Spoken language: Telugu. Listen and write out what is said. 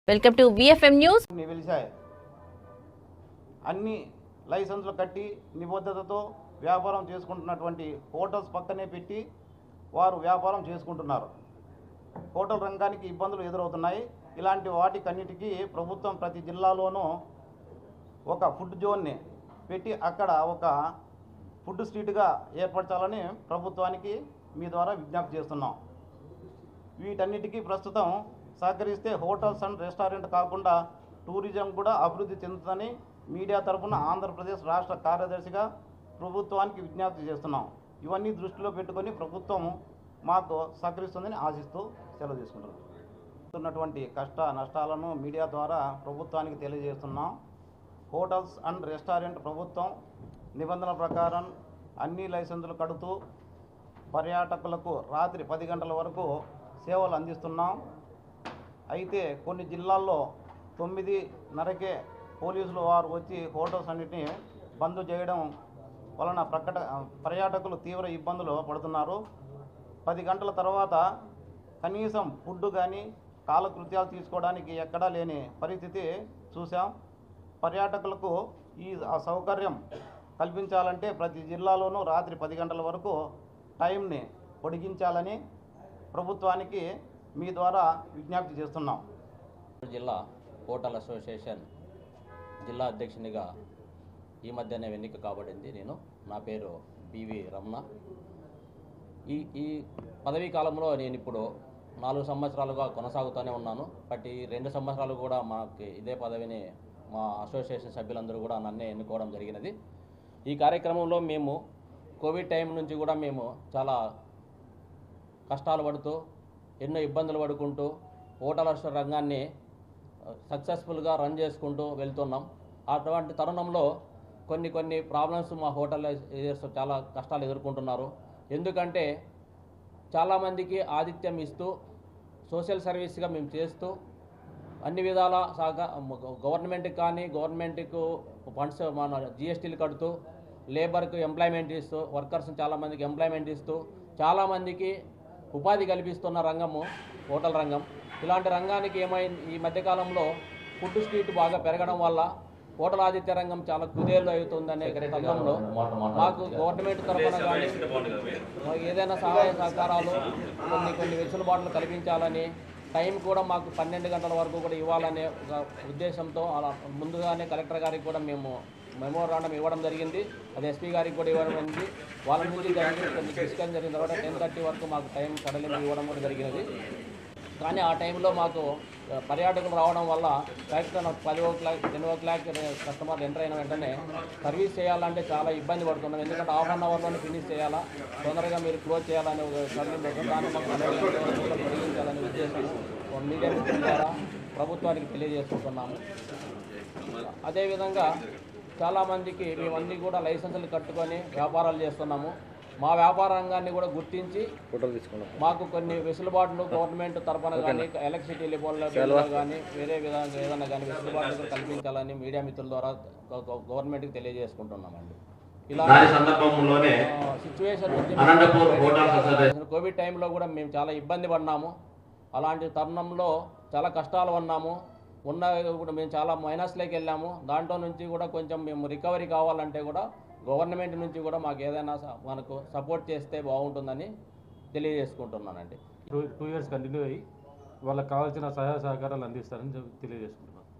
Welcome to VFM news. వెలిశాయి అన్ని లైసెన్సులు కట్టి నిబద్ధతతో వ్యాపారం చేసుకుంటున్నటువంటి హోటల్స్ పక్కనే పెట్టి వారు వ్యాపారం చేసుకుంటున్నారు. హోటల్ రంగానికి ఇబ్బందులు ఎదురవుతున్నాయి. ఇలాంటి వాటికన్నిటికీ ప్రభుత్వం ప్రతి జిల్లాలోనూ ఒక ఫుడ్ జోన్ని పెట్టి అక్కడ ఒక ఫుడ్ స్ట్రీట్గా ఏర్పరచాలని ప్రభుత్వానికి మీ ద్వారా విజ్ఞప్తి చేస్తున్నాం. వీటన్నిటికీ ప్రస్తుతం సహకరిస్తే హోటల్స్ అండ్ రెస్టారెంట్ కాకుండా టూరిజం కూడా అభివృద్ధి చెందుతుందని మీడియా తరఫున ఆంధ్రప్రదేశ్ రాష్ట్ర కార్యదర్శిగా ప్రభుత్వానికి విజ్ఞప్తి చేస్తున్నాం. ఇవన్నీ దృష్టిలో పెట్టుకొని ప్రభుత్వం మాకు సహకరిస్తుందని ఆశిస్తూ సెలవు తీసుకుంటున్నటువంటి కష్ట నష్టాలను మీడియా ద్వారా ప్రభుత్వానికి తెలియజేస్తున్నాం. హోటల్స్ అండ్ రెస్టారెంట్ ప్రభుత్వం నిబంధనల ప్రకారం అన్ని లైసెన్సులు కడుతూ పర్యాటకులకు రాత్రి 10 గంటల వరకు సేవలు అందిస్తున్నాం. అయితే కొన్ని జిల్లాల్లో 9:30కే పోలీసులు వారు వచ్చి హోటల్స్ అన్నిటినీ బంద్ చేయడం వలన పర్యాటకులు తీవ్ర ఇబ్బందులు పడుతున్నారు. 10 గంటల తర్వాత కనీసం ఫుడ్ కానీ కాలకృత్యాలు తీసుకోవడానికి ఎక్కడా లేని పరిస్థితి చూసాం. పర్యాటకులకు ఈ సౌకర్యం కల్పించాలంటే ప్రతి జిల్లాలోనూ రాత్రి 10 గంటల వరకు టైంని పొడిగించాలని ప్రభుత్వానికి మీ ద్వారా విజ్ఞప్తి చేస్తున్నాం. జిల్లా హోటల్ అసోసియేషన్ జిల్లా అధ్యక్షునిగా ఈ మధ్యనే ఎన్నిక కాబడింది. నా పేరు బివి రమణ. ఈ పదవీ కాలంలో నేను ఇప్పుడు 4 సంవత్సరాలుగా కొనసాగుతూనే ఉన్నాను. బట్ ఈ 2 సంవత్సరాలు కూడా మాకు ఇదే పదవిని మా అసోసియేషన్ సభ్యులందరూ కూడా నన్నే ఎన్నుకోవడం జరిగినది. ఈ కార్యక్రమంలో మేము కోవిడ్ టైం నుంచి కూడా మేము చాలా కష్టాలు పడుతూ ఎన్నో ఇబ్బందులు పడుకుంటూ హోటల్ రంగాన్ని సక్సెస్ఫుల్గా రన్ చేసుకుంటూ వెళ్తున్నాం. అటువంటి తరుణంలో కొన్ని ప్రాబ్లమ్స్ మా హోటల్ చాలా కష్టాలు ఎదుర్కొంటున్నారు. ఎందుకంటే చాలామందికి ఆతిథ్యం ఇస్తూ సోషల్ సర్వీస్గా మేము చేస్తూ అన్ని విధాల గవర్నమెంట్కి కానీ గవర్నమెంట్కు ఫండ్స్ మన జిఎస్టీలు కడుతూ లేబర్కు ఎంప్లాయ్మెంట్ ఇస్తూ వర్కర్స్ చాలామందికి ఎంప్లాయ్మెంట్ ఇస్తూ చాలామందికి ఉపాధి కల్పిస్తున్న రంగము హోటల్ రంగం. ఇలాంటి రంగానికి ఏమైంది, ఈ మధ్యకాలంలో ఫుడ్ స్ట్రీట్ బాగా పెరగడం వల్ల హోటల్ ఆతిథ్య రంగం చాలా కుదేలు అవుతుందనే రంగంలో మాకు గవర్నమెంట్ తరఫున కానీ ఏదైనా సహాయ సహకారాలు కొన్ని వెసులుబాట్లు కల్పించాలని, టైం కూడా మాకు 12 గంటల వరకు కూడా ఇవ్వాలనే ఒక ఉద్దేశంతో అలా ముందుగానే కలెక్టర్ గారికి కూడా మేము మెమోరాండం ఇవ్వడం జరిగింది. అది ఎస్పీ గారికి కూడా ఇవ్వడం జరిగింది. వాళ్ళ నుంచి డిస్కషన్ జరిగిన తర్వాత 10:30 వరకు మాకు టైం సడలింపు ఇవ్వడం కూడా జరిగినది. కానీ ఆ టైంలో మాకు పర్యాటకులు రావడం వల్ల కరెక్ట్గా 10 o'clock కస్టమర్లు ఎంటర్ అయిన వెంటనే సర్వీస్ చేయాలంటే చాలా ఇబ్బంది పడుతున్నాం. ఎందుకంటే ½ అన్ అవర్లోనే ఫినిష్ చేయాలా, తొందరగా మీరు క్లోజ్ చేయాలనే ఒక సర్వీస్ దాన్ని మాకు పొడిగించాలనే ఉద్దేశం మీడియా ద్వారా ప్రభుత్వానికి తెలియజేసుకుంటున్నాము. అదేవిధంగా చాలామందికి మేమన్నీ కూడా లైసెన్సులు కట్టుకొని వ్యాపారాలు చేస్తున్నాము. మా వ్యాపార రంగాన్ని కూడా గుర్తించి మాకు కొన్ని వెసులుబాట్లు గవర్నమెంట్ తరఫున కానీ ఎలక్ట్రిసిటీ బిల్లు కానీ వేరే విధంగా ఏదైనా కానీ వెసులుబాట్లు కల్పించాలని మీడియా మిత్రుల ద్వారా గవర్నమెంట్కి తెలియజేసుకుంటున్నామండి. ఇలా సిచ్యువేషన్ కోవిడ్ టైంలో కూడా మేము చాలా ఇబ్బంది పడినాము. అలాంటి తరుణంలో చాలా కష్టాలు ఉన్నాము. కూడా మేము చాలా మైనస్లోకి వెళ్ళాము. దాంట్లో నుంచి కూడా కొంచెం మేము రికవరీ కావాలంటే కూడా గవర్నమెంట్ నుంచి కూడా మాకు ఏదైనా మనకు సపోర్ట్ చేస్తే బాగుంటుందని తెలియజేసుకుంటున్నానండి. 2 years కంటిన్యూ అయ్యి వాళ్ళకి కావాల్సిన సహాయ సహకారాలు అందిస్తారని తెలియజేసుకుంటున్నాను.